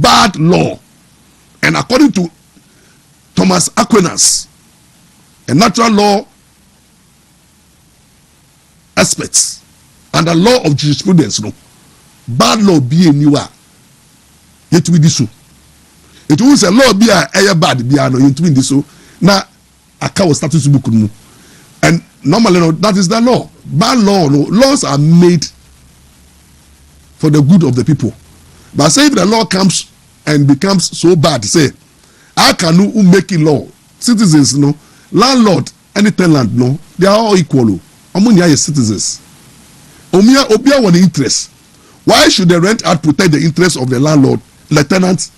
bad law. And according to Thomas Aquinas, a natural law expert and the law of jurisprudence, no, bad law be a newer. Yet we this so. It was a law be a bad be no yet we this so. Now a cow status book no. And normally no, that is the law. Bad law, no, laws are made for the good of the people. But say if the law comes and becomes so bad, say, how can you make it law? Citizens, no, landlord, any tenant, no, they are all equal. Among your citizens. Obia want the interest. Why should the rent act protect the interest of the landlord, the tenant,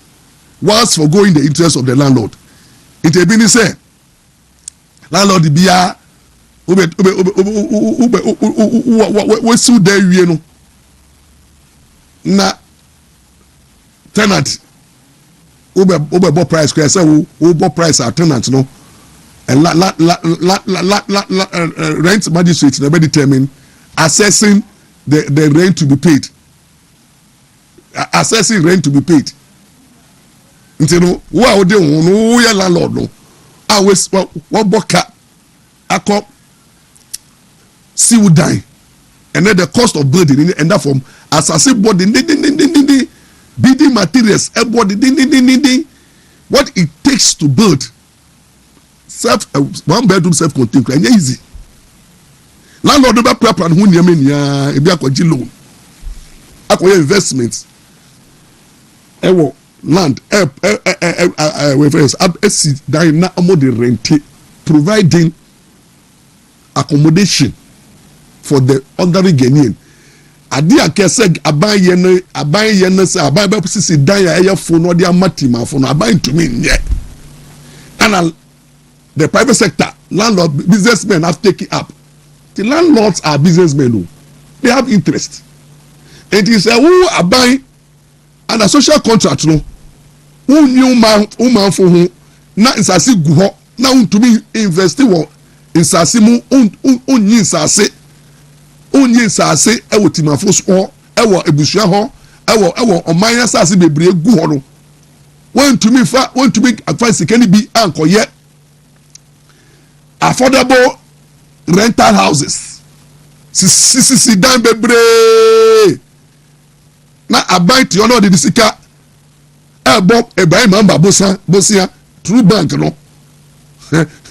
whilst forgoing the interest of the landlord? It has been said, landlord bia we sue there you know. Na tenant ube price kaya say ube price our tenant no and rent magistrate never determine assessing the rent to be paid, assessing rent to be paid. You know who de no ya landlord no always what boka akọ see would die and then the cost of building and that from as I say body building materials everybody what it takes to build one bedroom self-contained and easy. Landlord never prep and who near me ya ebi akwaji loan akwaye investments ewo land we friends esi dan na omo de rent providing accommodation for the ordinary Ghanaian. Adi akese aban ye no say aban be sisi dan ya eyefo no de amatima fo no aban to me nye. And the private sector landlord businessmen have taken up. The landlords are businessmen. They have interest. It is a who aban and a social contract no. Who new man for who na insasi gu ho na untumi invest wo insasi mu unyi insase ewo timafo so ewo ebusua ho ewo oman asase bebre gu ho no wontumi advice can be ankoye affordable rental houses si dan bebre na aban ti ono de sika ebo ebai mamba bosia through bank no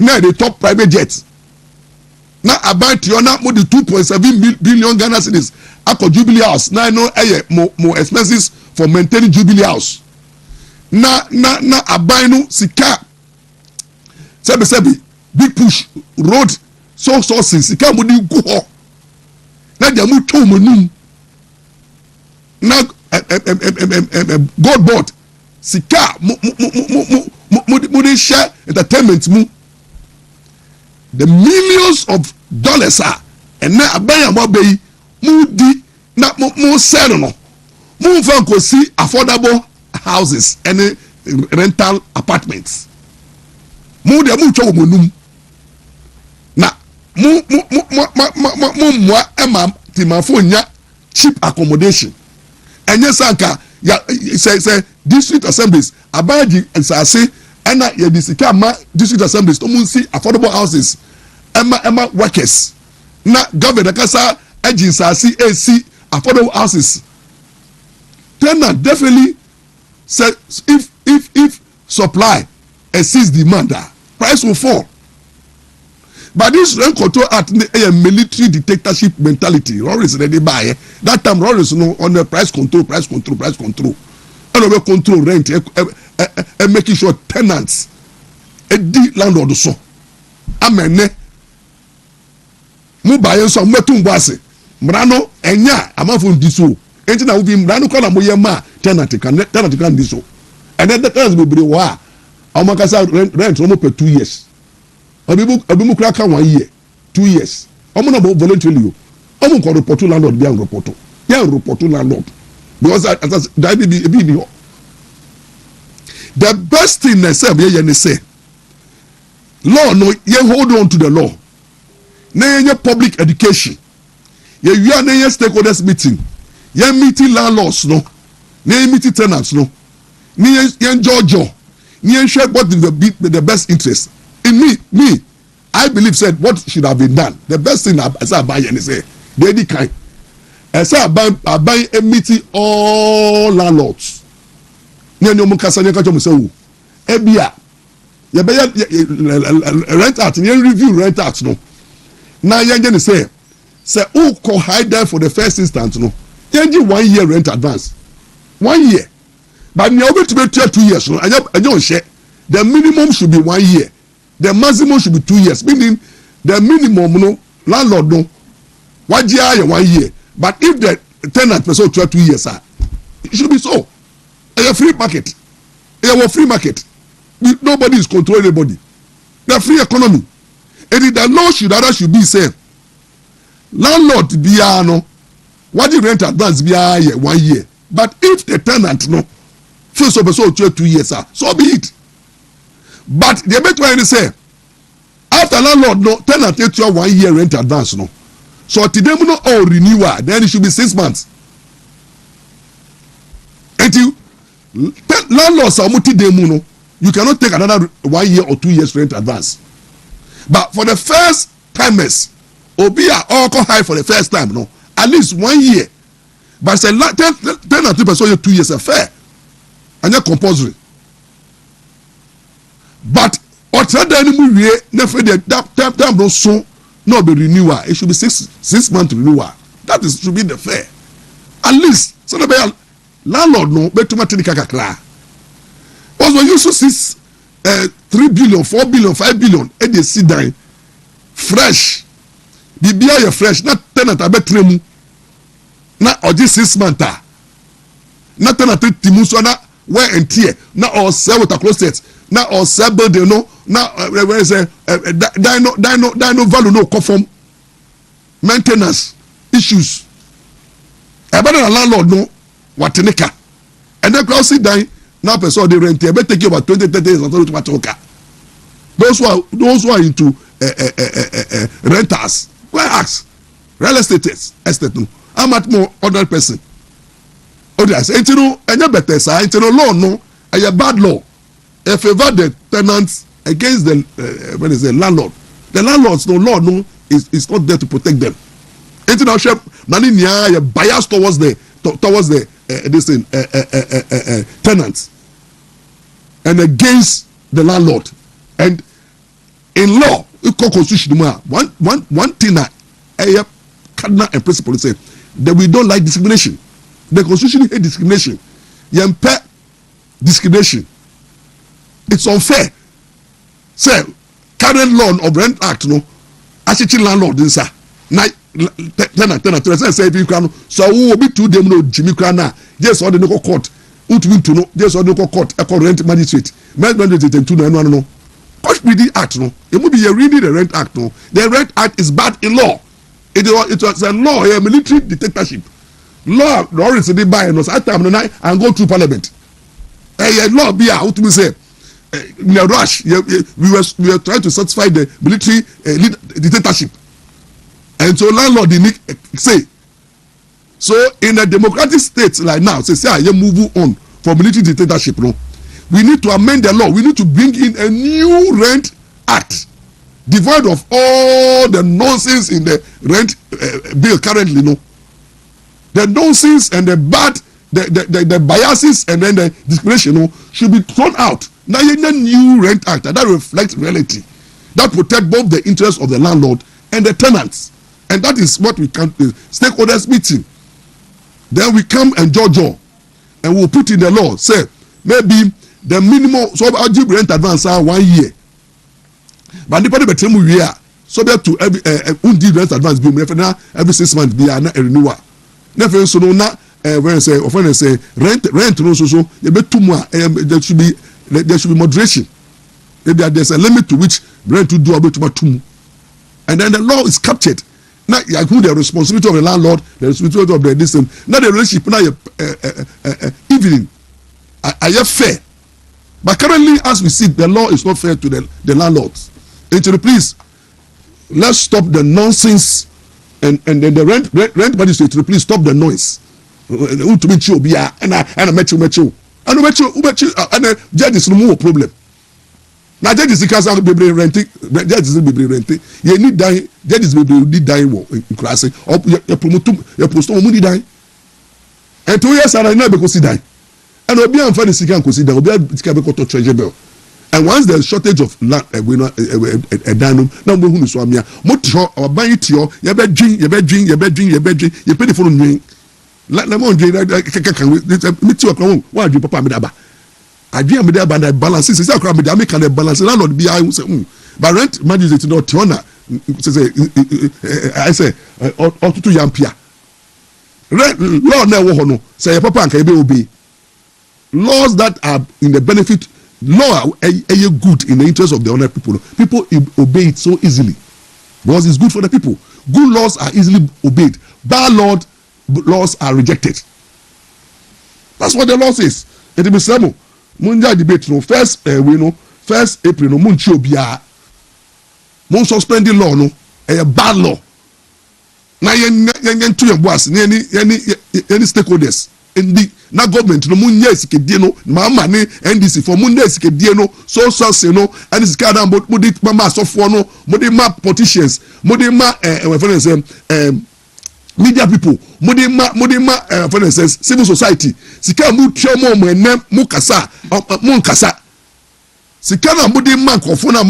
na the top private jet na about you na more than 2.7 billion Ghana cedis akọ Jubilee House na no more expenses for maintaining Jubilee House na aban no sika sebi big push road sources sika mo di go ho na dia mo twa mo num na gold board sika mo dey share entertainment mu. The millions of dollars are and now aban mo be mudi na mo sell no mo fan ko see affordable houses and rental apartments mo de mo twa mo num na mo ema timafo nya cheap accommodation enye sanka ya say district assemblies abaji nsase ena ya disika ma district assemblies to mun see affordable houses emma workers na government kasa agency AC affordable houses tenant definitely say if supply exceeds demand price will fall. But this rent control act a military dictatorship mentality. Maurice ready buy that time Maurice no on the price control and we control rent and making sure tenants the landlord so amen mu buy so metu ngwase Mmra no enya amafo ndiso enti na obi Mmra no kwa na moye ma tenant kan ndiso and then the tenants be bre wa amakasa rent no per 2 years obimu kura ka 1 year 2 years omo na bo voluntarily omo ko report to landlord bi an report to landlord because that be the best thing Nsem ye say law no ye hold on to the law na ye public education ye na ye stakeholders meeting ye meeting landlords no na ye meeting tenants no Ni yen jojo. Ni yen share what is the best interest. In me, I believe said what should have been done. The best thing as I buy and say, they any kind. As I buy a meeting all landlords. Ni yen yomu kasa ni kacho musewu. Ebia. Ya beya rent out. Ni yen review rent out no. Na yen say who can hide them for the first instance no. Yen 1 year rent advance. 1 year. But you over to be 2 years. No, and you share. The minimum should be 1 year. The maximum should be 2 years. Meaning the minimum, no landlord no 1 year, 1 year. But if the tenant person 2 years, it should be so. A free market. A free market. Nobody is controlling anybody. The free economy. And the law should be said. Landlord biano. What the rent advance be 1 year. But if the tenant no first of all 2 years, so be it. But the better way to say, after landlord no tenant take your 1 year rent advance no. So today no all renewal, then it should be 6 months. Until landlords are multi no, you cannot take another 1 year or 2 years rent advance. But for the first timers, Obia all go high for the first time no, at least 1 year. But say tenant person 2 years fair. And not compulsory. But whatever the enemy never that time no so no be renewal. It should be 6 month renewal. That should be the fair. At least so the landlord no better matini kakakra. Also you so 3 billion, 4 billion, 5 billion and they sit down fresh. The beer fresh, not tenant abetremu. Na oji 6 months. Not tenant timuso na where and tear now or sell with a closet now or sell building no now where is dino value no conform maintenance issues about the landlord no what nika and then cross it down now person they rent better take you about 20-30 years until what okay those who are into renters where ask real estate no how much more other person. Oh yes, and you know, any better side, you know, law no, a bad law. If favor the tenants against the landlord. The landlords no law no is not there to protect them. And you know, money near bias towards the this thing tenants and against the landlord. And in law, you call constitution one thing that a cardinal and principle say that we don't like discrimination. The constitution hate discrimination. Yempe discrimination. It's unfair. Say current law of rent act no. Actually landlord inside. Na tenant say if you can so who will be to them no Jimmy Krana. Just order no court. Utwin to no. Just order no court. A rent magistrate. Magistrate to no no. Court reading act no. It would be a reading the rent act no. The rent act is bad in law. It was a law, a military dictatorship. Law Maurice did buy and was at time and go through parliament. Law be out to say in a rush. We were trying to satisfy the military dictatorship, and so landlord didn't say. So in a democratic state like now, say I move on for military dictatorship. No, we need to amend the law. We need to bring in a new rent act, devoid of all the nonsense in the rent bill currently. No. The nonsense and the bad, the biases and then the discrimination should be thrown out. Now you need a new rent act that reflects reality, that protect both the interests of the landlord and the tenants, and that is what we can stakeholders meeting. Then we come and judge all, and we'll put in the law. Say maybe the minimum so I'll give rent advance 1 year, but the better we are subject to every rent advance bill every 6 months be a renewal. Never so no na when say rent no so you bet too much there should be moderation. Maybe there's a limit to which rent to do about too, and then the law is captured. Now who the responsibility of the landlord, the responsibility of the distance. Now the relationship now evening are fair, but currently as we see the law is not fair to the landlords. And to the please let's stop the nonsense. And then the rent magistrate to please stop the noise. WONTUMI and I met you. and and judges no problem. Now judges can say be renting, judges be renting. You need die, judges be need die in class. Or you promote you post on money die. And 2 years and I never go see die. And obi am fa the sika consider obi sika be to treasure bill. And once there's shortage of land, we know a danum. Now we who so amia. Mo tro or buy it yo. You be drink. You pay the phone drink. Let them on drink. Can we meet you akron? Why do papa me daba? I drink me daba na balance. Say akron me daba make can balance. Landlord be I who say but rent manage it not tiona. Say I say all to yampia. Rent law na wo ho no. Say papa anka be obey. Laws that are in the benefit, law are good in the interest of the other people. People obey it so easily because it's good for the people. Good laws are easily obeyed. Bad laws are rejected. That's what the law says. It will be some munja debate no first April no munchi obia. Mun suspend the law no a bad law. Na yen to your boss any stakeholders in the na government no munye sikedie no mama ne NDC for munye sikedie no so no and sika na mudi mama asofo no mudi ma politicians mudi ma media people mudi ma for instance civil society sika mu twemo mo enem mu kasa sika na mudi ma nkofo na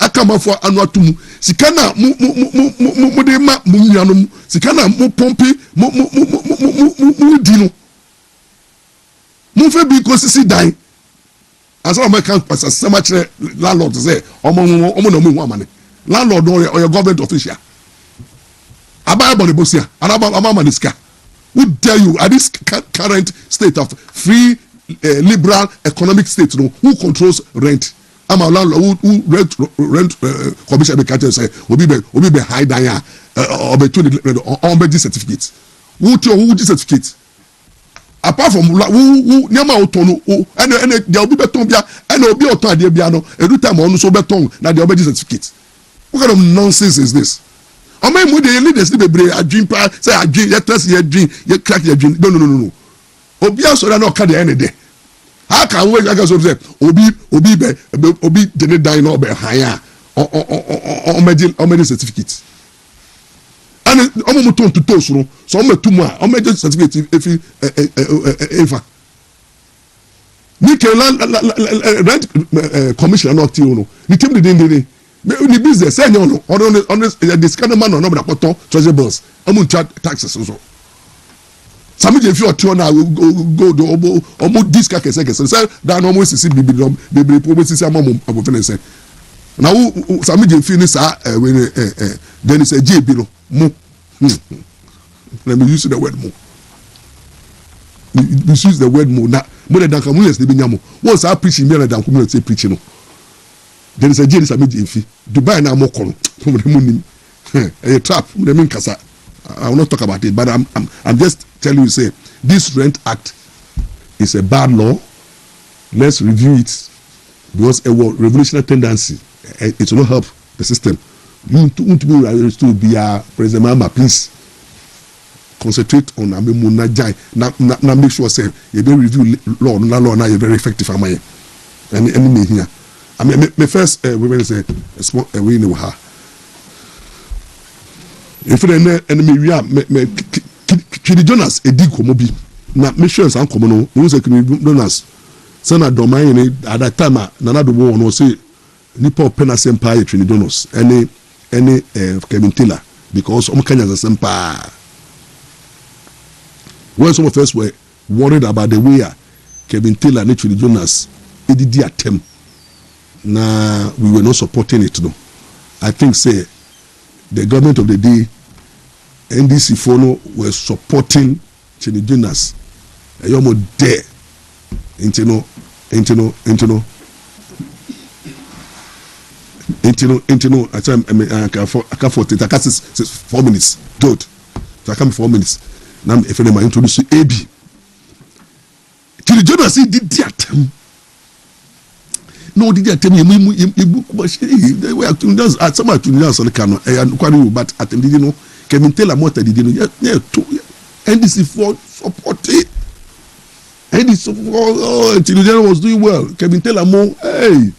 akamafo anu atumu sika na mudi ma mu nuanom sika na mu pompi mu dino Move be consistent dying. As I can pass a cemetery landlord to say, no money. Landlord or your government official. About the Bosia, and about Amamaniska. Who dare you at this current state of free liberal economic state, who controls rent? I'm a landlord who rent commission the say will be high down or between the certificates. Who this certificate? Apart from who nyama otono and there will be beton bia and there will be oton ade bia no every time on so beton na there will be certificate. What kind of nonsense is this? Omo mu dey leaders be bebre adwin pa say adwin ye test ye adwin ye crack ye adwin no obi asori na oka dey any day. How can we like so say obi dey die no be higher o medal certificate. And omo ton to toast no so omo tu mu a omo just certificate efa ni ke rent commissioner not ti no ni team dey ni business say no on this kind of man no be apoto treasury bills omo charge taxes so sami je fi oti na go do omo diska kese say that no omo sisi bibi po sisi amamo abofene say na wo sami je fi ni sa we then say JB no mo let me use the word mo use the word mo na mo le dan kan mo yes ne binya mo once I preach me le dan ko mo say preaching no there is a jealous amiji Dubai na mo kono mo nim a trap mo dem nkasa I will not talk about it but I'm just telling you say this rent act is a bad law. Let's review it because a revolutionary tendency it will not help the system. To be a President Mama, please concentrate on Amemu Najai. Now make sure say you very review law now you're very effective. Am I? And here. I mean, my first women say small we know her. If the enemy we are Kidi Jonas a dig komobi. Now make sure some common no say Kidi Jonas. Sana domain at that time nana do one no say nipo pena sempa Trini Jonas any Kevin Taylor because Kenya is sempa. When some of us were worried about the way Kevin Taylor and Trini Jonas did the attempt, now we were not supporting it. No, I think say the government of the day, NDC Fono were supporting Trini Jonas. You're more there, intino. I can't for it. I can't 4 minutes. Good. So I come 4 minutes. Now if I introduce you AB. Till the Jonas did that. No, did that tell me somebody to dance on the cano and but at the dinner Kevin Taylor Motor did NDC for support it. And this General was doing well. Kevin Taylor Mo, hey,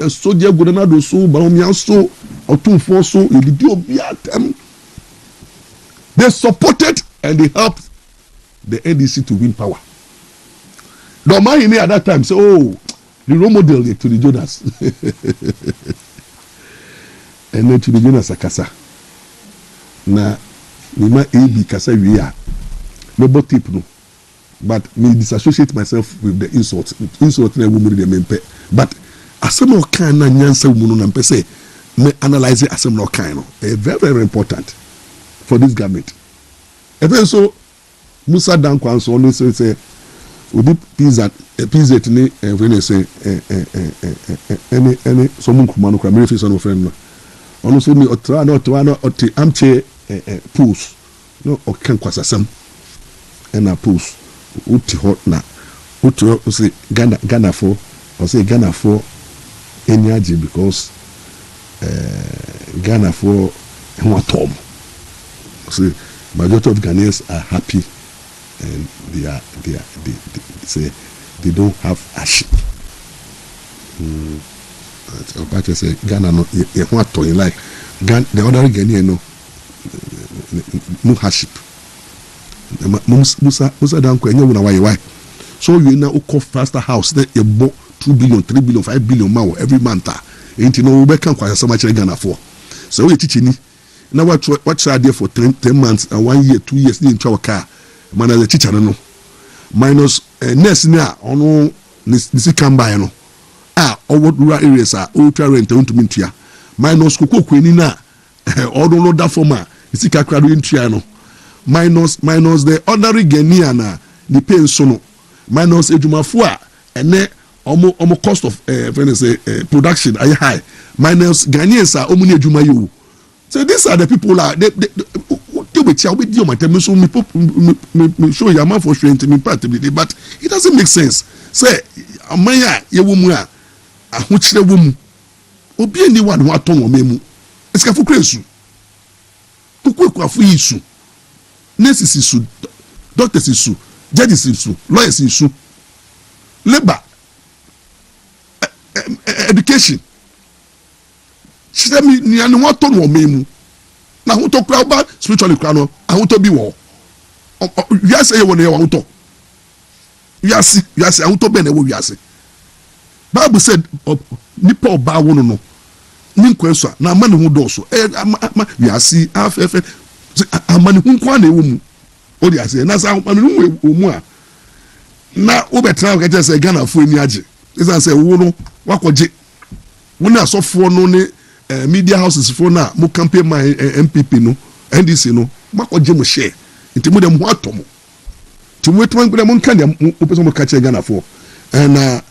so dear Godonado so, Baromia so, or 2-4 so, they supported and they helped the NDC to win power. The man at that time said, oh, the role model to the Jonas. And then to the Jonas Akasa. Na Nima AB Kasa we are. No tip no. But me disassociate myself with the insult. Insult na woman de mempe. But asem no kan na nyansa woman na mpe say me analyze asem no kan no. Very very important for this government. Even so Musa Dankwa so no say Odi pizza ni when you say any someone kuma no kra me face on friend no. Ono so me otra no oti amche pools no okan kwasasam na pools uti hot na uti say Ghana for any aje because Ghana for watom say majority of Ghanaians are happy and they say they don't have hardship. But say Ghana no you want to like the other Ghanaian no hardship. Musa Danko enye wona why so you na uko faster house that you bought 2 billion 3 billion 5 billion ma every month enti no we can kwasa sama chere Ghana for so we teach ni na what try there for 10 months and 1 year 2 years ni ntwa car man as a teacher no minus nurse na ono nisi can buy no over rural areas ultra rent WONTUMI ntua minus kokoko ni na odo no da forma nisi ka krado ntua no minus the ordinary Ghanaian the pay so no minus ejumafo ene omo cost of production are high minus Ghanaians omo ni ejuma yo. So these are the people they with you my tell me so me show your man for strength me part but it doesn't make sense. Say amaya ye womu a ahokyere womu obi ani wa no aton omemu esikafo kresu kokoko afu yisu nurses isu doctors isu judges isu lawyers isu labor education shida mi ni anu wa ton omemu na ho to kra ba spiritually kra no ahun to bi wo wiase ye wo ne wo to wiase ahun to be na wo wiase Bible said nipa oba wo no ni nkwanso na ama ne ho do so wiase afefe ama ne ho nkwa na ewo mu o di ase na sa ama ne ho mu a na wo betra ka je say Ghana fo ni age isa say wo no wakoje wo na asofo no ne media houses for na mo campaign my MPP no NDC no makoje mo share nti mo dem ho atomo ti mo etwa ngbe mo kan dem mo pese mo ka che Ghana for na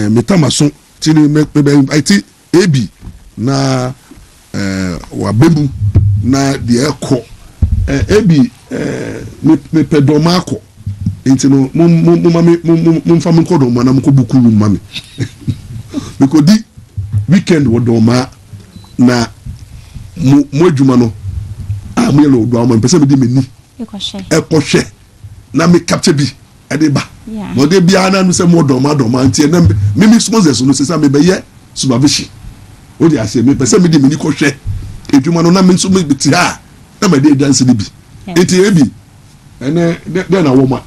metamaso ti ni me IT AB na wa bebu na de ekọ AB me pedoma akọ nti no mo fa mo kodo mo na mo ko buku mu mami me ko di weekend wo do ma na mo adwuma no mo yelo do ma pese me di meni ekọhwe na me capture bi e de ba mo de bia na no se mo do ma nti na me mix Moses no se sa me be ye supervision o di ase me pese me di meni kọhwe adwuma no na me nso me biti ha na me de dance bi enti ebi ene de na wo ma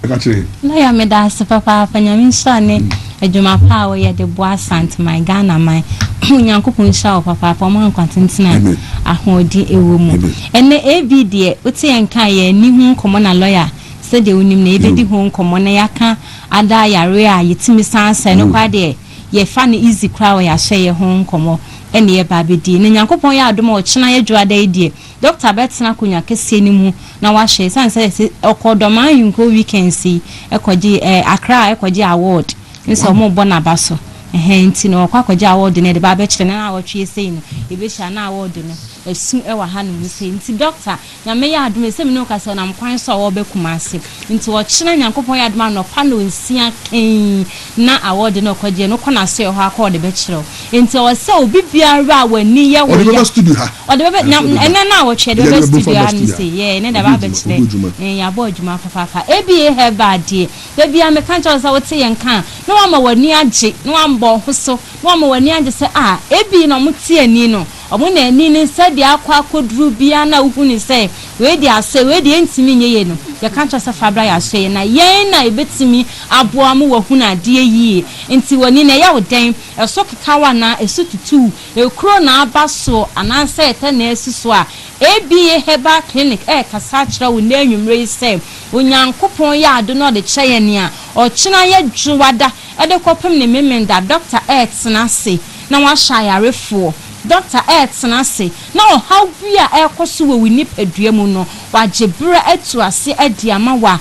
ka kire na ya me da se papa nyame nsa ne adwuma pa wo ye de boa sant my Ghana my Nyankopon sha papa pa mo nkwantentina ahodi ewo mu ene ebi de uti enka ye ni hu komo na lawyer se de onim na ebedi hu komo na yaka ada yare a yetimi sanse no kwa de ye fa ne easy crowd ya hye ye hu komo ene ye ba bedi ne Nyankopon ya adom o chena ye dwada edie Dr. Betsna kunya kese ni mu na wa hye sanse okodoma yunko weekends ekoji Accra ekoji award nso mo bona baso nti no kwakwaje award ne de ba be kire na awotwe sei no ebe sha na award no esu e wa hanom se nti doctor na me ya adom se me no ka se na mkwan so wo be kumase nti wo kyena nyankopon ya adom no pa no nsia ken na award no kwaje no kona se ho akọ de be kyerɛ nti wo se obi biara wani ye wo ya studio ha o de be na na wo kyerɛ de be studio ha no se ye ne da ba be kyerɛ ya bo adwuma papa ebi he ba de bebi a me kan kyerɛ se wo te ye nka na wa ma wani agye na wa mbɔ ho so na wa ma wani agye se ebi na mo tie ani no omo na ani ne se de akwa akoduru bia na uhu ni se we de ase we de ntimi nyeye no ye kan kyerɛ se fabra ya so ye na yen na ebetimi aboa mo wahu na de yi nti wani na ya wo den eso kekawa na eso tutu ekuro na aba so ananse ete na esi so a ebi heba clinic kasa kyerɛ wo na anwumre se onyankopon ya ado no de kyeye ne a ɔkyena ye dwuwada ede kopem ne memenda doctor tena se na wa shayarefo doctor tena se na o how bia ekoso we nipadua mu no wagebra atu ase adi ama wa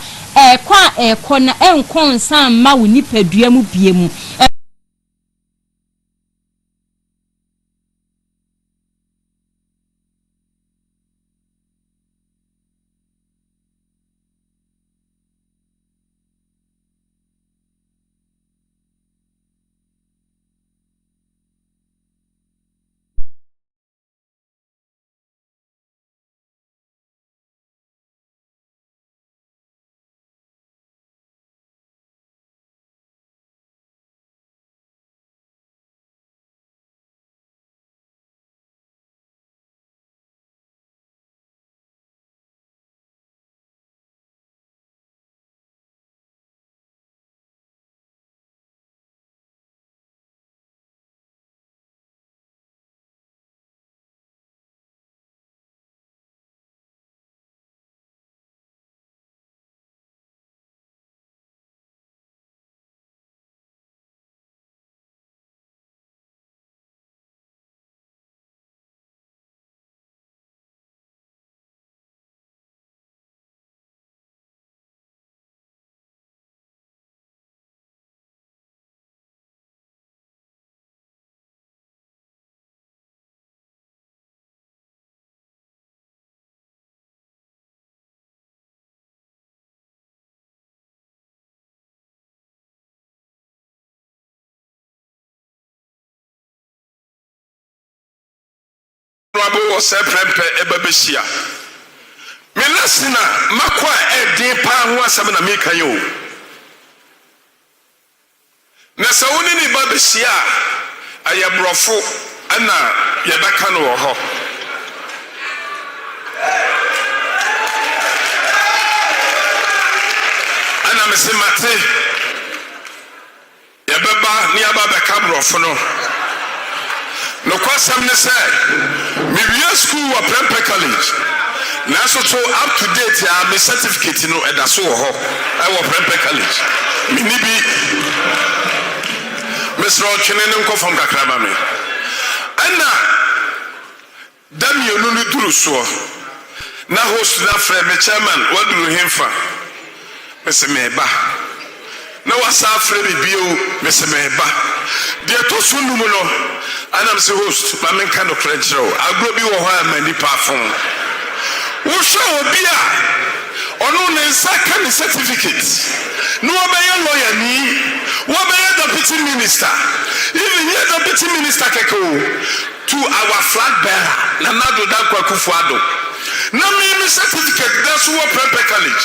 kwa ekɔ na enkɔ nsa ma we nipadua mu bie mu Abo se prempe ebebehia me lesina makwa edin pa ho asem na me kan yo na se woni ni babehia ayebrofo ana yebeka no wo ho ana me se mate yebeba ni ababeka brofo no no kwasam ne say me via school wa Prempeh College na so to up to date ya me certificate no edaso ho I wa Prempeh College me ni bi Mr. Ochene ne nkofam kakra ba me ana damie no no duru so na host na frɛ me chairman waduru hemfa me se me ba na wasa frɛ me bio me se me ba de to so numu no anam se host ma men kan no krenchero agro bi wo ho amani pa fon wo show obi a ono ne nsa ne certificate no obeye lawyer ni wo obeye deputy minister even ye deputy minister keko to our flag bearer na nado da kwakufu ado na me certificate that's what Prempeh College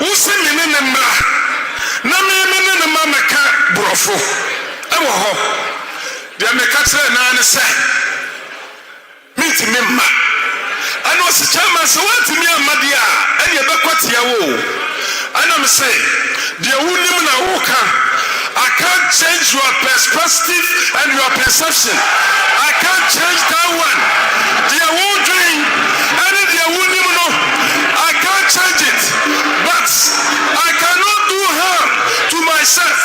wo se me ne Mmra na me ne ma meka brofo ewo ho de me katre na ne se meet me ma ano se chairman se want me amadia ene be kwatia wo ana me say de wunim na wo ka I can't change your perspective and your perception. I can't change that one. The wondering and the wunim no I can't change it, but I cannot do harm to myself.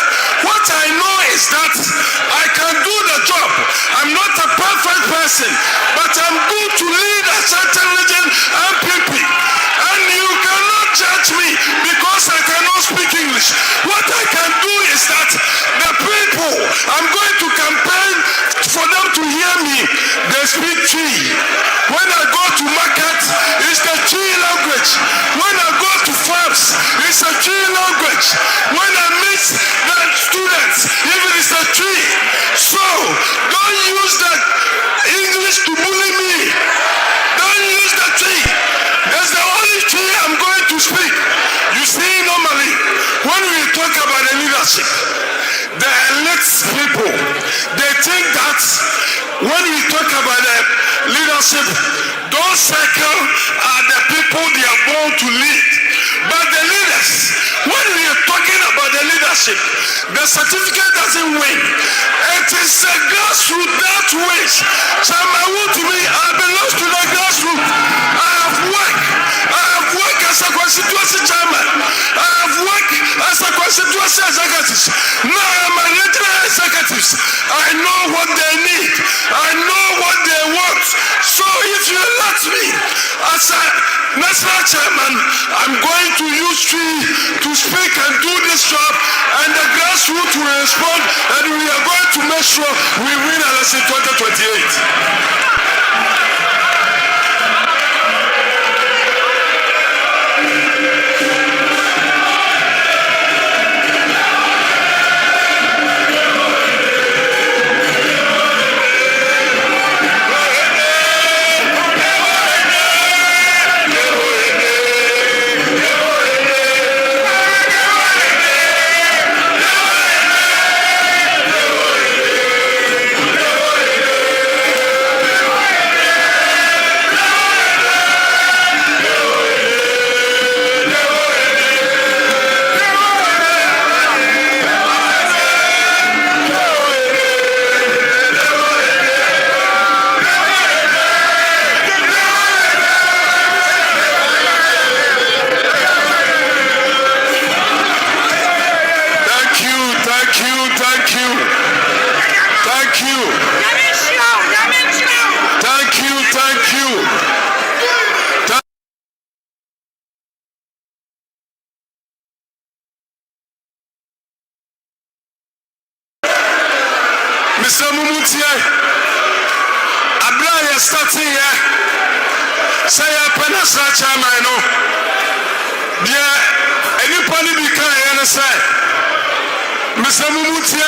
What I know is that I can do the job. I'm not a perfect person, but I'm good to lead a certain region and people. And you cannot judge me because I cannot speak English. What I can do is that the people, I'm going to campaign for them to hear me. They speak Twi. When I go tree language. When I meet the students, even it's a tree. So don't use that English to bully me. Don't use the tree. That's the only tree I'm going to speak. You see, normally when we talk about the leadership, the elite people, they think that when we talk about the leadership, those circles are the people they are born to lead. But the leaders, when we are talking about the leadership, the certificate doesn't win. It is a grassroots that wins. WONTUMI, I belong to the grassroots. I have worked as a constituency chairman. I have worked as a constituency executive. Now I'm a regional executive. I know what they need. I know what they want. So if you elect me as a national chairman, I'm going to use tree to speak and do this job, and the grassroots will respond, and we are going to make sure we win election 2028. Mr. Mumutie, Abla ya starting here. Say a penasra chairman no. Dear, anybody be kind say. Mr. Mumutie,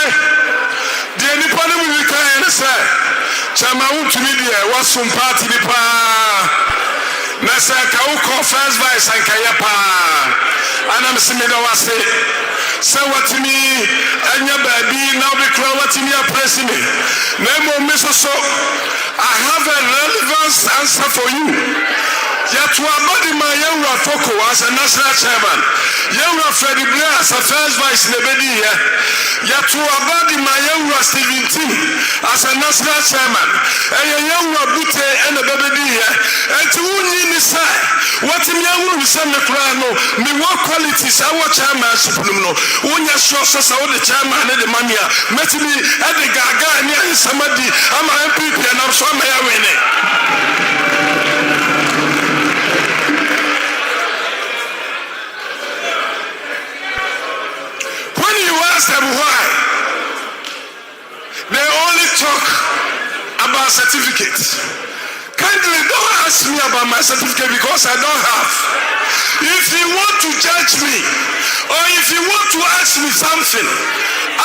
dear anybody be kind say. Chairman WONTUMI dear was some party the pa. Nasa kauko first vice and kayapa. And I'm saying say what to me and your baby now be clear what to me are pressing me. Nemo Mr. So I have a relevant answer for you. Yet to abadi my young Rafoko as a national chairman. Young Freddy Blair as a first vice in the bedi here. Yet to abadi my young Steven T as a national chairman. And your young Rabute and the baby here. And to win inside what in your room is on the crown. Me what qualities our chairmanship no. When you show us how the chairman and the mania met me at the Gaga and somebody. I'm a MPP and I'm so winning. When you ask them why, they only talk about certificates. Kindly don't ask me about my certificate because I don't have. If you want to judge me, or if you want to ask me something,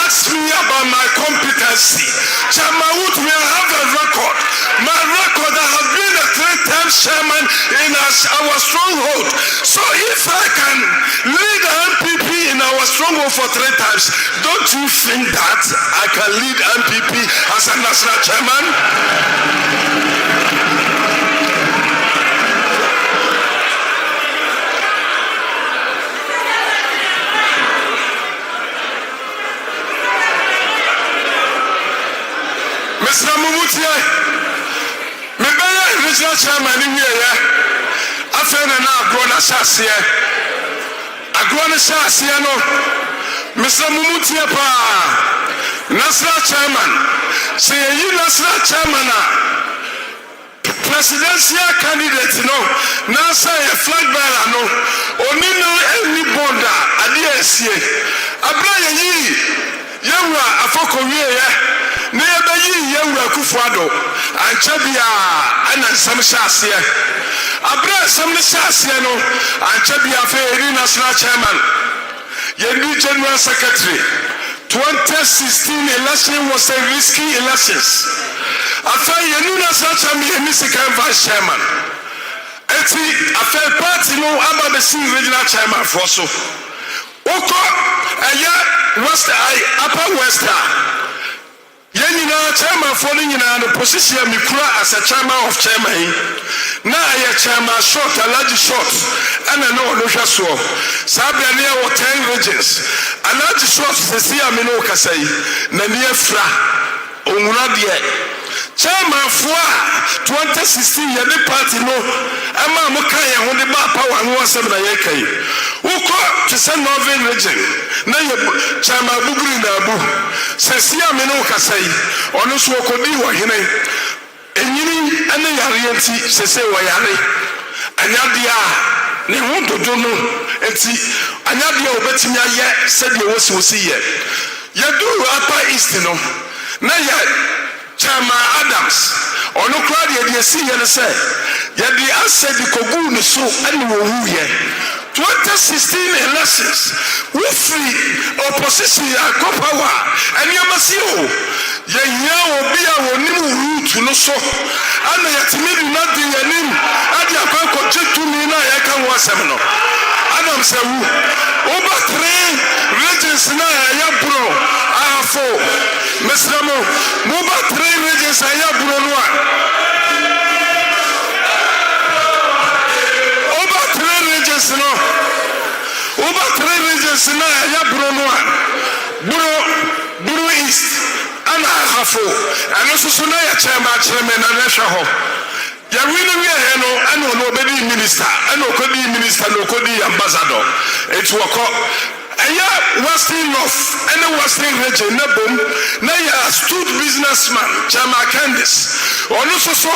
ask me about my competency. Chairman WONTUMI, I have a record. My record, I have been a 3-time chairman in our stronghold. So if I can lead the MPP in our stronghold for 3 times, don't you think that I can lead MPP as a national chairman? Mr. Mumutie, me be regional chairman in here. Afena na agrona shasie. Agrona shasie no. Mr. Mumutie pa. National chairman. Say you national chairman presidential candidate no. Na say a flag bearer no. Oni no any bonda ade esie. Abra yi yewa afoko wie Never ye Kufuado and Chabia and some Shasia. Abra some Shasiano and Chabia Ferry national chairman. New General Secretary. 2016 election was a risky elections. After Yenu National Champion, Vice Chairman. After party no about the regional chairman for so. Oko West Upper West. Yenina chairman falling in the position Mikura as a chairman of chairman. Now I chairman short, a large short, and I know no so. Sabia near 10 regions. A large short, the Siamino Kasai, Nania Fra, Umradia. Chairman for 2016 yɛde party no ama moka yɛ ho de ba power no asɛm na yɛkai wokɔ te sɛ northern region na yɛ chairman buguri na abu sɛ sia me no kasai ɔno so ɔkɔdi wɔ hene enyini ane yare nti sɛ sɛ wɔ yare anyade a ne ho dodo no nti anyade a obetimi ayɛ sɛ deɛ wɔsi yɛ yɛdu upper east no na yɛ Chairman Adams, or no crowd yet you see and say, yet the answer the Kogun is so annual year. 2016 elections, we free opposition and power, and you must see you. Ye will be our new route to no so. And yet, me nothing your name, and you can continue to me now. I can watch seminar. Adam said, over 3 regions now, I am bro. I have 4. Mr. Mo, over 3 regions, I am bro. Over 3 regions now. Over 3 regions now, I am bro East, and I have 4. And also, so now, chairman, and I shall hope. Ya really we are no and no baby minister and no kodi minister no kodi ambassador it work aya western north and western region na bom na ya astute businessman chairman Candice ono so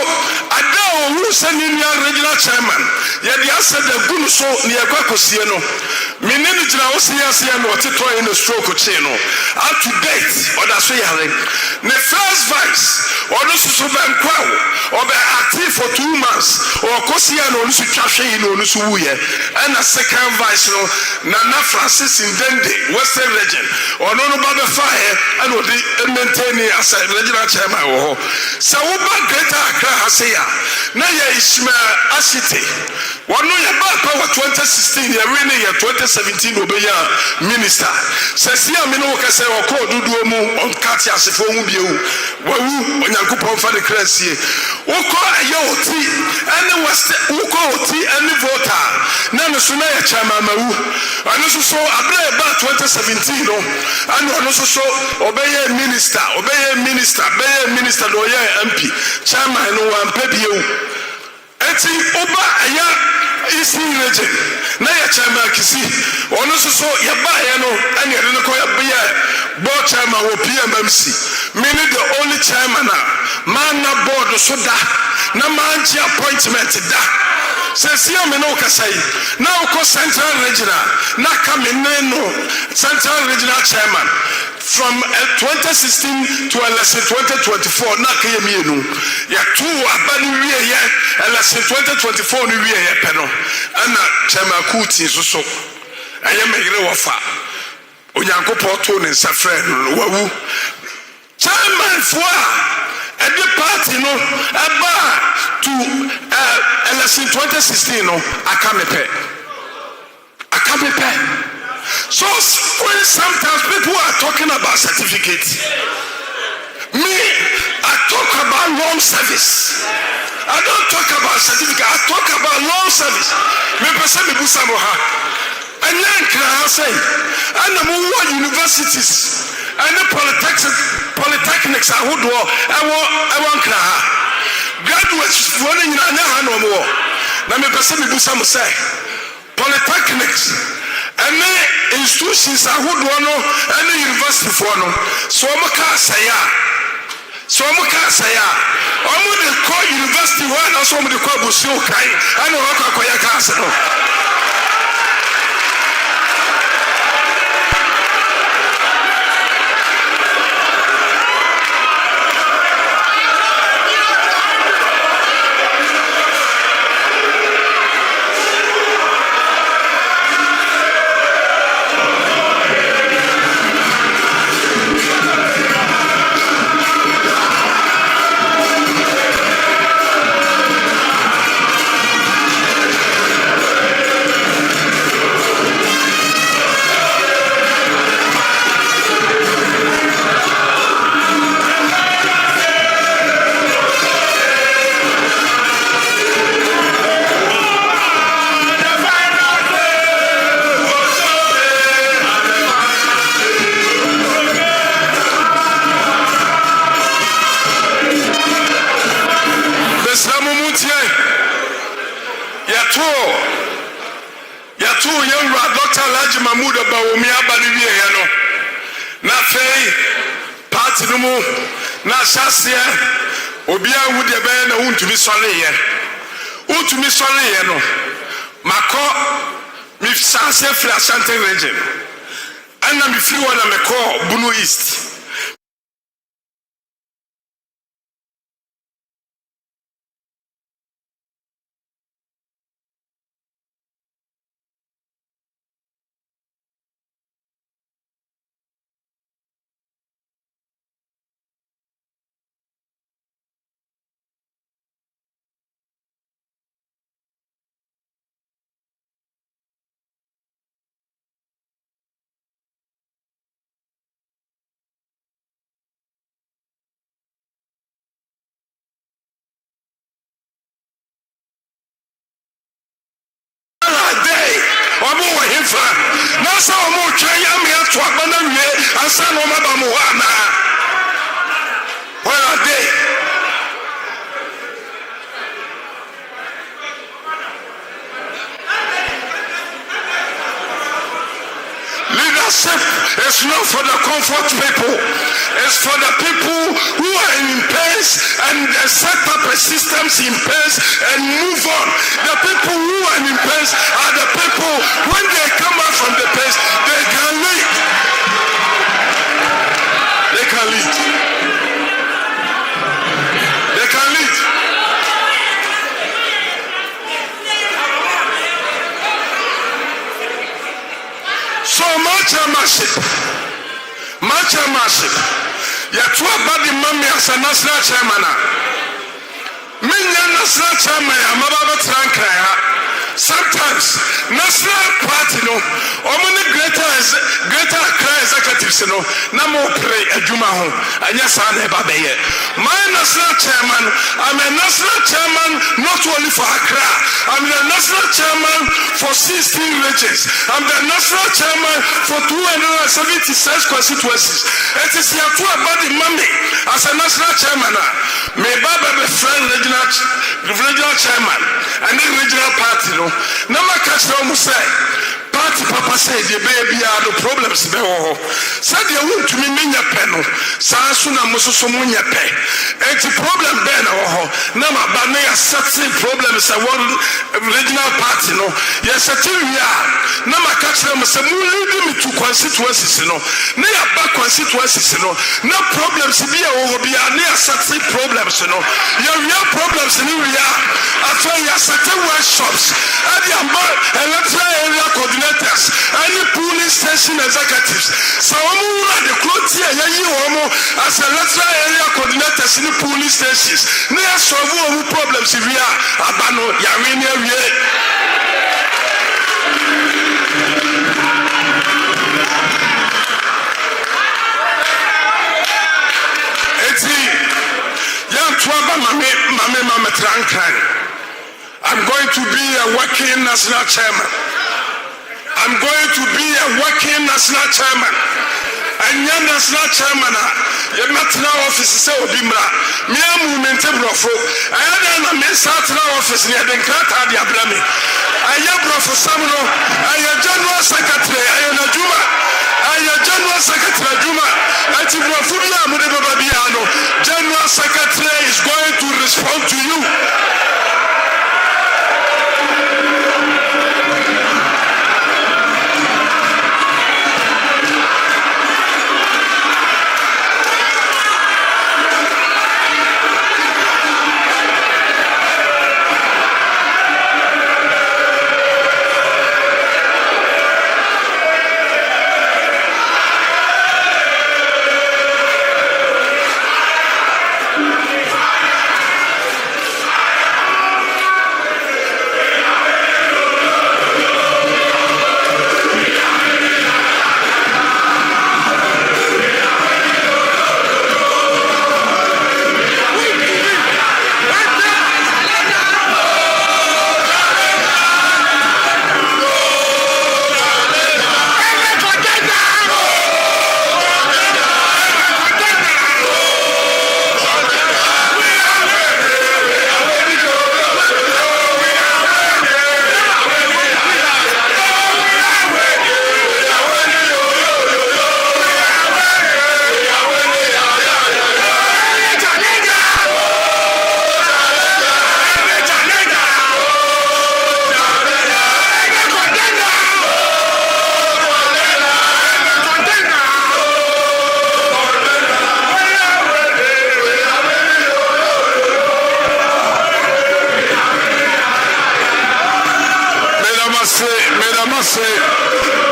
ada who senior regional chairman ya dia said the gunu so ne yakwakosie no menene gina wo siasia no oteto in the stroke che no up to date oda so yare ne first vice ono so bankwa obe active for 2 months or kosia no onu so twahwe no onu so wuye and a second vice no na Francis Ndende western region ono no ba be fire and odi maintain as a regional chairman wo so wo ba greater Accra haseya na ya Ismail Asite wono ya ba power 2016 ya really ya 2017 obeya minister sesia me no kase wo ko duduo mu on kati asefo hu biewu wawu onyankopon fa de krasie woko aye oti ene west woko oti ene voter na no so na ya chairman mawu anu so abra ba 2017 no anu anu so obeye minister do ye MP chairman no wan pebiewu eti oba aya isi region na ya chairman kisi ono so ya ba ya no ane ya no ko ya be board chairman wo PMMC meaning the only chairman man na board so da na manchi appointment da Sesia me no kasai now ko central regional na come no central regional chairman from 2016 to election 2024 na kayemi enu ya tu abani wie ye election 2024 ni wie ye pe no ana chairman kuti so aye megere wofa onyankopɔ to ne nsafrɛ no wawu chairman foa every party no aba to election 2016 no akamepe so when sometimes people are talking about certificate me I talk about long service I don't talk about certificate I talk about long service me person me busa mo ha and then I say and more universities and the polytechnics I would do I want graduates running in no more. Now me person me busa mo say polytechnics and the institutions I would want no and the university for no so I'm a the call university one or some of the call busio kai I know how to casa no. yɛto yɛwura Dr. Alhaji Mahmood Bawomi aba no wie no na afei party no mu na ahyɛseɛ obiara hu deɛ bɛyɛ na wontumi sɔreyɛ no makɔ mehyɛseɛ firi Ashanti region ɛna mefiri hɔ na mekɔ Bunu East Nasa omo twanya me to abana wie ansa no maba mo wa na where are they? Leadership is not for the comfort people. It's for the people who are in pains and set up a systems in pains and move on. The people who are in pains are the people when they come out from the pains, they can lead. They can lead. They can lead. So much chairmanship. Yatu abadi mami as a national chairman. Minya national chairman ya mababa tranka ya. Sometimes national party no omuni greater executives no na mo pray adwuma ho anya sa na eba beye. My national chairman, I'm a national chairman not only for Accra, I'm the national chairman for 16 regions. I'm the national chairman for 276 constituencies. It is here to about the money as a national chairman. May Baba be friend regional chairman and the regional party no. Nama catch them say party papa said the baby are the problems be ho. Said you want to me nya pe no. Sa so na musoso mu nya pe. Enti problem be na ho. Nama ba na ya setting problems a one regional party no. Yes setting we are. Nama catch them say mu lead me to constituencies no. Na ya ba constituencies no. Na problems be ho be na ya setting problems no. Ya real problems ni we are. After ya setting workshops. Adi amba electoral area coordinators, any police station executives. So the clothes here, as electoral area coordinators in the police stations. Near solve problems if we are abano yamini. I'm going to be a working national chairman. I'm going to be a working national chairman. And your national chairman, your national office is Mmra. Me am movement brofo. I had a national office near the Krata di Abrami. I am brofo Samuno. I am general secretary. I am Juma. I am general secretary Juma. I am Brofubia Mudebabiano. General secretary is going to respond to you. wase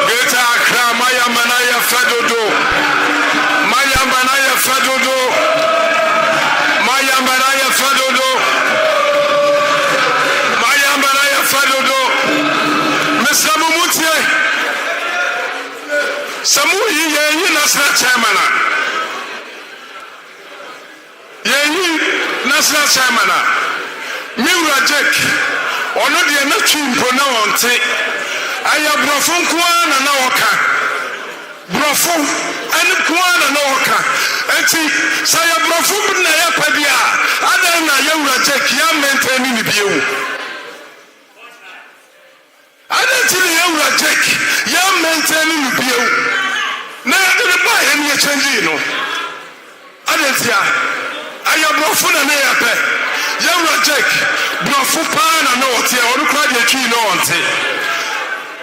Geta Accra Maya Manaya Fadodo Maya Manaya Fadodo Maya Manaya Fadodo Maya Manaya Fadodo Mr. Mumutie Samu yi national chairman national chairman Mmra Jack ono de na twimpo na wonte aya brofo nkoa na woka brofo ani koa na woka enti saya brofo na ya padia ada na Mmra Jack ya maintain ni biewu ada ti Mmra Jack ya maintain ni biewu na de ba ya ni change no ada ti aya brofo na ya pe Mmra Jack brofo pa na wote or crowd the tree no one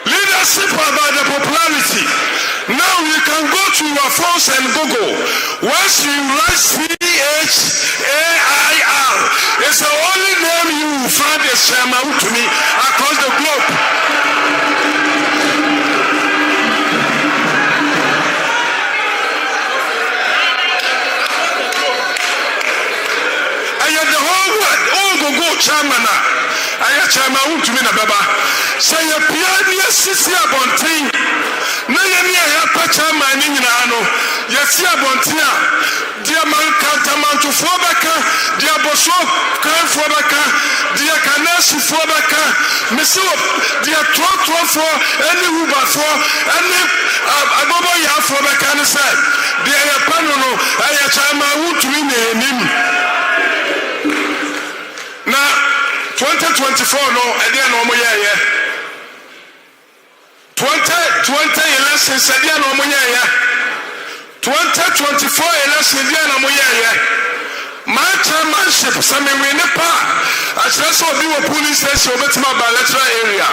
leadership about the popularity. Now you can go to your phones and Google. Once you write CHAIR, it's the only name you will find a chairman to me across the globe. Chairman, I chairman to me na baba. Say a pioneer sisi abontin. Na yemi ya pa chairman ni nyina no. Yesi abontin. Dia man kantaman to fobaka, dia boso kan fobaka, dia kanasi fobaka. Miso dia trotro for any huba for any agobo ya fobaka ni say. Dia ya pano no, I chairman to me na 2024 no edia no mo yeye 2020 election edia no mo yeye 2024 election edia no mo yeye my chairmanship some we ne pa asese obi wo police station obetima ba electoral area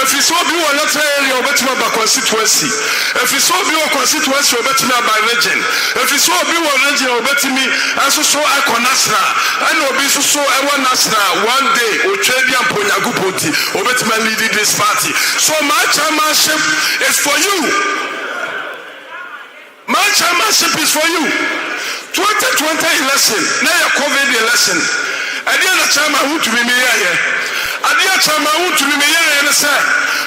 if you so be wo electoral area obetima ba constituency if you so be wo constituency obetima ba region if you so be wo region obetimi asoso akonasra and obi so ewa national one day otwedi amponyaguponti obetima lead this party so my chairmanship is for you. My chairmanship is for you. 2020 election, now your COVID election. I didn't chairman who to be me here. I didn't chairman who to be me here and say,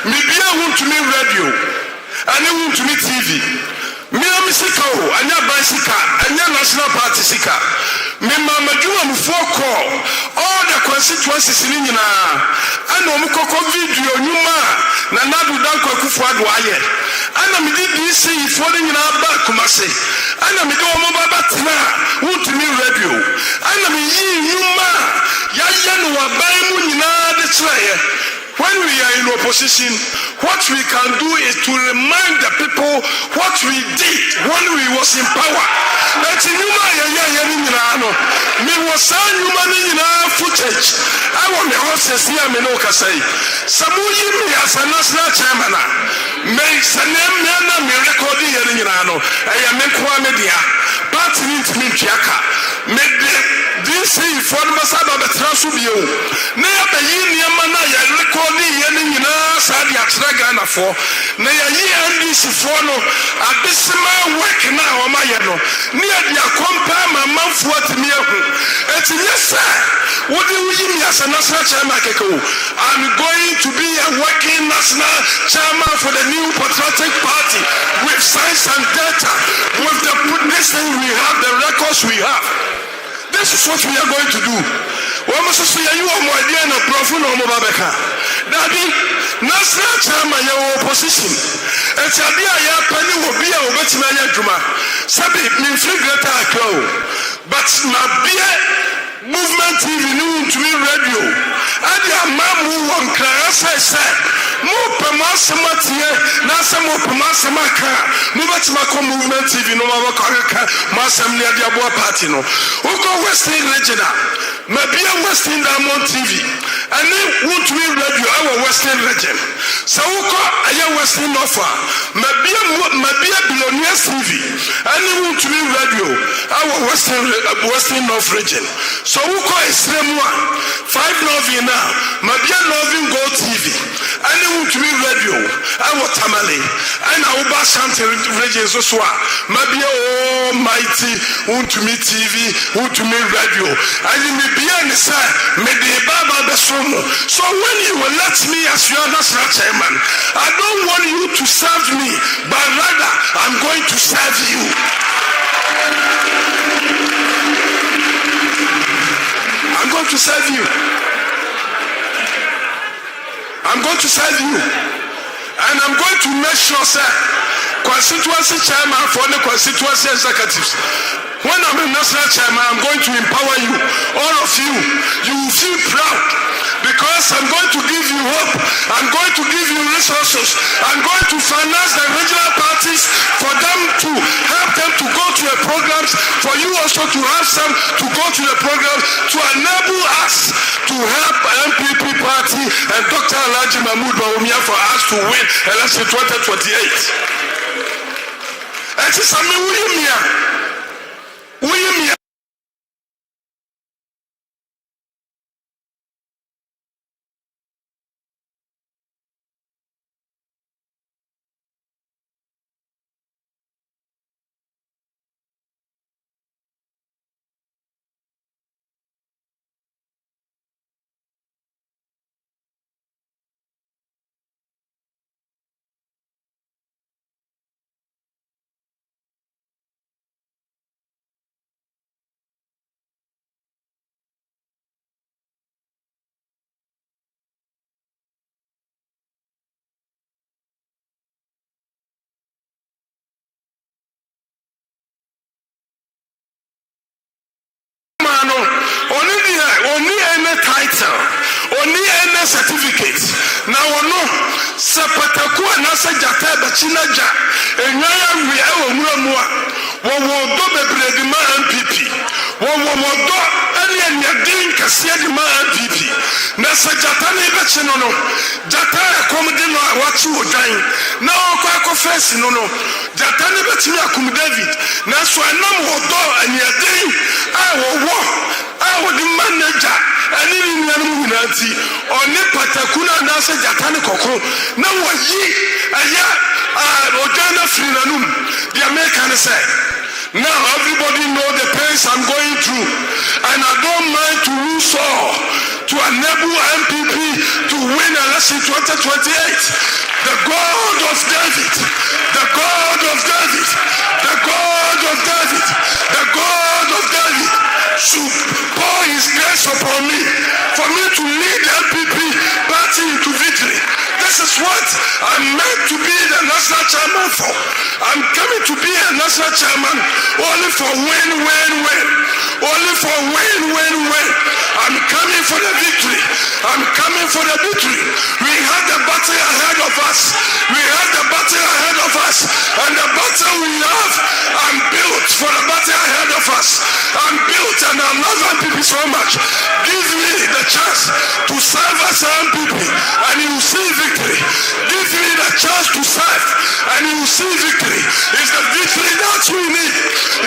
maybe I want to me radio, and I want to me TV. Me am sika o, anya bicycle, anya national party sika. Me mama jua mfoko all the constituencies ni nyina. Ana omukoko video nyuma na nadu danko akufu ado aye. Ana me DC ifo ni nyina ba kumase. Ana me do omo baba tena WONTUMI radio. Ana me yi nyuma ya no aban mu nyina de kire. When we are in opposition, what we can do is to remind the people what we did when we was in power. That me was footage. I want the horses here, me no say. Samuyi me as a national chairman. Me sanem me recording here in Rano. I am a media. Party me chiaka. Me this is for the Masaba Betrasubio. Never yin Yamana recording yen in Sadi Atragana for. Neya ye and this for no abysmal work now, Mayano. Near the compare my mouth what me. It's yes, sir. What do you mean as a national chairman? I'm going to be a working national chairman for the new patriotic party with science and data, with the this thing we have, the records we have. This is what we are going to do. We must see you are more than a prophet or Mobabeka. Daddy, national chairman, your opposition. It's a dear penny will be a Betimania Juma. Sabi, me free greater crow. But my beer movement TV WONTUMI radio. And your mom who won class, I said, more Pamasamati, Nasa more Pamasamaka, Mubatimako movement TV, no Mavaka, Masam near the Abua Patino. Who go Western Regina, maybe a Western Diamond TV. and WONTUMI radio our Western region. So I Western offer, Mabia Billionaires TV, and WONTUMI radio our Western North region. So is 5 Novena, Mabia Loving Gold TV, and WONTUMI radio our Tamale, and our Bashanti regions as well. Mabia Almighty WONTUMI TV, WONTUMI radio, and you may be an Baba Besomo. So when you will let me as your national chairman, I don't want you to serve me, but rather I'm going to serve you. I'm going to serve you. I'm going to serve you. And I'm going to make sure, sir, constituency chairman for the constituency executives. When I'm a national chairman, I'm going to empower you, all of you. You will feel proud because I'm going to give you hope. I'm going to give you resources. I'm going to finance the regional parties for them to help them to go to the programs, for you also to have some to go to the programs to enable us to help MPP party and Dr. Alhaji Mahmoud Bawumia for us to win election 2028. And it's a William. Only any title, only any certificate. Now no, sepataku anasa jata bachinaja. Enyaya wiya omuramuwa. Wowodo bebredi ma MPP. Wowodo ani anyadin kasiya di ma MPP. Na sajata ni bachino no. Jata akomde no awachi odan. Na okwa face no. Jata ni bachimi akum David. Na so anam wodo anyadin. Wowo. The manager and in Yanati or Nipatakuna Nasa Jatani Coco. Now, ye Ojana Frinanum, the American said. Now everybody know the pains I'm going through, and I don't mind to lose all to enable MPP to win election 2028. The God of David, the God of David, the God of David, the God of David should pour his grace upon me for me to lead the MPP party into victory. This is what I'm meant to be the national chairman for. I'm coming to be a national chairman only for win. Only for win. I'm coming for the victory. I'm coming for the victory. We have the battle ahead of us. And the battle we have, I'm built for the battle ahead of us. I'm built and I love MPP so much. Give me the chance to serve as MPP and you will see victory. Give me the chance to serve and you will see victory. It's the victory that we need.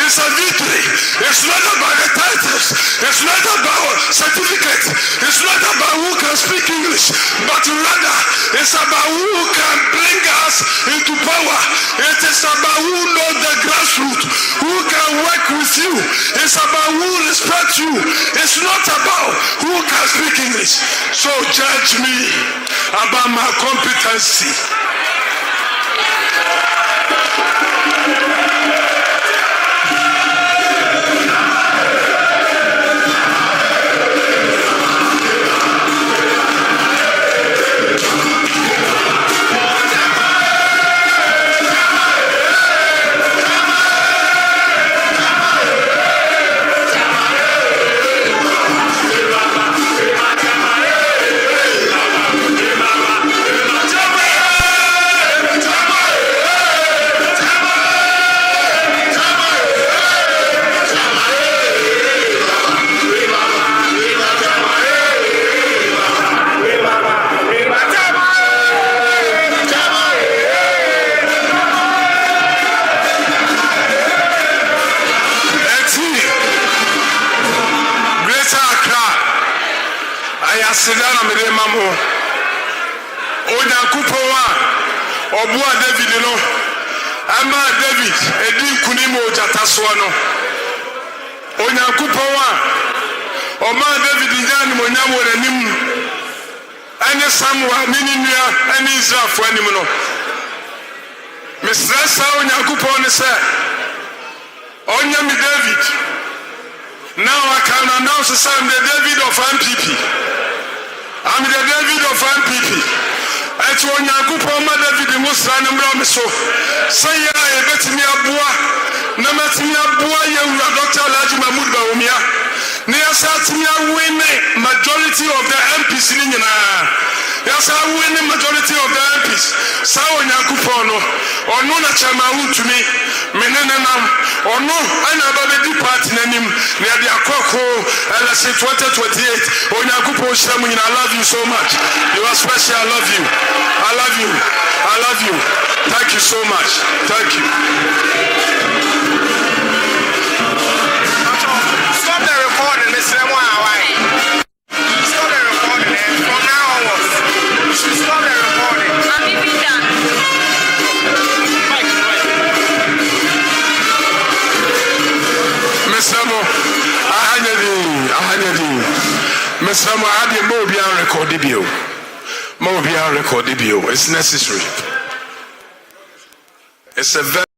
It's a victory. It's not about the titles. It's not about certificates. It's not about who can speak English, but rather it's about who can bring us into power. It is about who knows the grassroots, who can work with you. It's about who respects you. It's not about who can speak English. So judge me about my competency. asedana mede mamo onyankopon a oboa David no ama David edi nkunimo ojataso no onyankopon a oma David nyan monyam woranim ane Samuel mininua ane Israelfo anim no mesrasa onyankopon ne se onyami David. Now I can announce that I'm the David of MPP. I'm the David of MPP. It's when you go for David Musa and Mmra so. Say I bet me a boy. Namatimi a boy you Dr. Alhaji Mahmoud Bawumia. Near Satimia win majority of the MPs in yes, I win the majority of the MPs. Sao Nyakupono, or no WONTUMI, Menenam, or no, I never be party name near the Akoko, LSC 2028, or Nyakupo Shamin. I love you so much. You are special. I love you. I love you. I love you. Thank you so much. Thank you. Stop the recording, Mr. Mmra. Stop the recording from now onwards. Stop the recording. I'm even done. Mr. Mo, Mr. Mo, I had more beyond record debut. More beyond record debut. It's necessary. It's a very